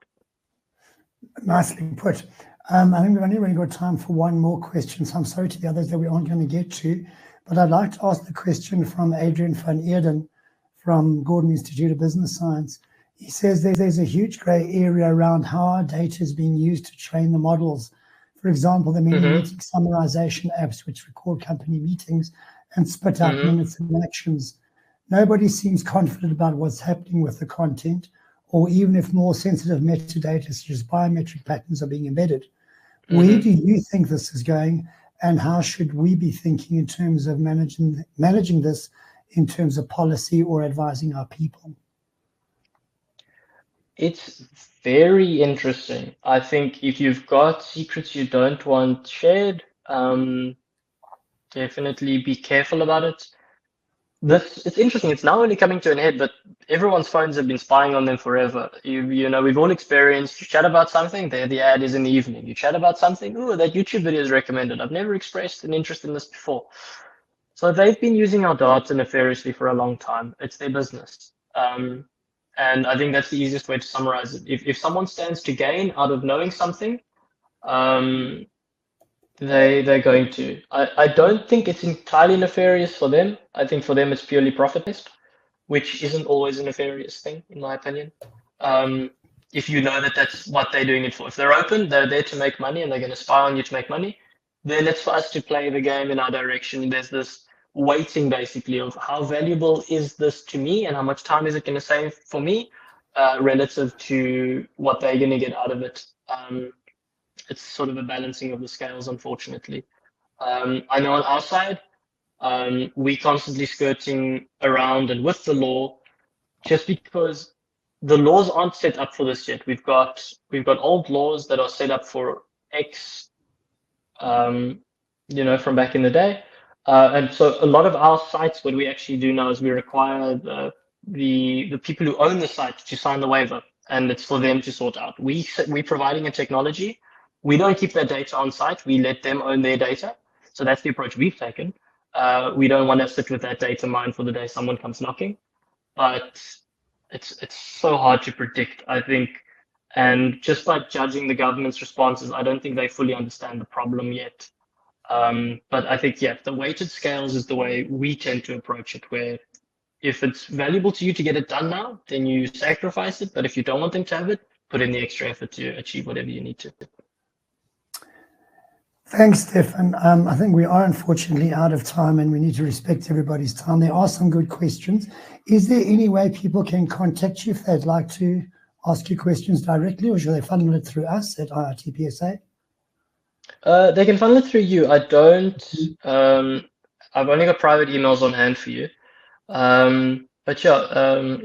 Nicely put. I think we've only really got time for one more question, so I'm sorry to the others that we aren't going to get to, but I'd like to ask the question from Adrian van Eerden from Gordon Institute of Business Science. He says there's a huge grey area around how our data is being used to train the models. For example, the many meeting summarization apps which record company meetings and spit out minutes and actions. Nobody seems confident about what's happening with the content, or even if more sensitive metadata such as biometric patterns are being embedded. Where do you think this is going, and how should we be thinking in terms of managing this in terms of policy or advising our people? It's very interesting. I think if you've got secrets you don't want shared, definitely be careful about it. It's interesting. It's now only coming to an head, but everyone's phones have been spying on them forever. We've all experienced, you chat about something, there the ad is in the evening. You chat about something, that YouTube video is recommended. I've never expressed an interest in this before. So they've been using our data nefariously for a long time. It's their business. And I think that's the easiest way to summarize it. If someone stands to gain out of knowing something, they're going to. I don't think it's entirely nefarious for them. I think for them it's purely profit-based, which isn't always a nefarious thing, in my opinion. If you know that that's what they're doing it for. If they're open, they're there to make money and they're going to spy on you to make money, then it's for us to play the game in our direction. There's this weighting basically of how valuable is this to me and how much time is it going to save for me relative to what they're going to get out of it. It's sort of a balancing of the scales, unfortunately. I know on our side, we constantly skirting around and with the law, just because the laws aren't set up for this yet. We've got old laws that are set up for X, you know, from back in the day. And so a lot of our sites, what we actually do now is we require the people who own the site to sign the waiver, and it's for them to sort out. We're providing a technology. We don't keep that data on site. We let them own their data. So that's the approach we've taken. We don't want to sit with that data mine for the day someone comes knocking. But it's so hard to predict, I think. And just by judging the government's responses, I don't think they fully understand the problem yet. But I think, yeah, the weighted scales is the way we tend to approach it, where if it's valuable to you to get it done now, then you sacrifice it. But if you don't want them to have it, put in the extra effort to achieve whatever you need to. Thanks, Stephan. I think we are unfortunately out of time and we need to respect everybody's time. There are some good questions. Is there any way people can contact you if they'd like to ask you questions directly, or should they funnel it through us at IITPSA? They can funnel it through you. I don't. I've only got private emails on hand for you. But yeah,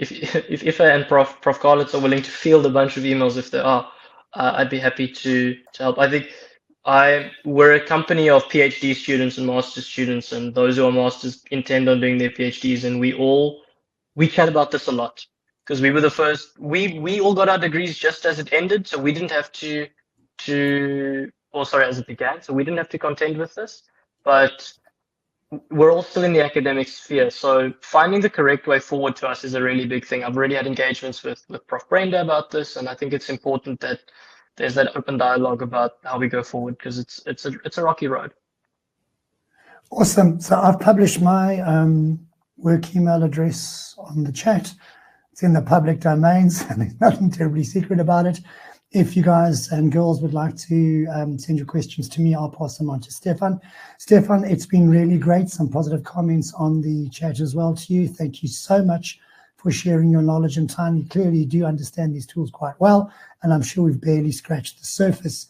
if IFA and Prof Carlitz are willing to field a bunch of emails, if they are, I'd be happy to help. I think we're a company of PhD students and master's students, and those who are masters intend on doing their PhDs, and we chat about this a lot because we were the first. We all got our degrees just as it ended, so we didn't have as it began, so we didn't have to contend with this, but we're all still in the academic sphere, so finding the correct way forward to us is a really big thing. I've already had engagements with Prof Brenda about this, and I think it's important that there's that open dialogue about how we go forward, because it's a rocky road. Awesome. So I've published my work email address on the chat. It's in the public domains and there's nothing terribly secret about it. If you guys and girls would like to send your questions to me, I'll pass them on to Stephan. Stephan, it's been really great. Some positive comments on the chat as well to you. Thank you so much for sharing your knowledge and time. You clearly do understand these tools quite well, and I'm sure we've barely scratched the surface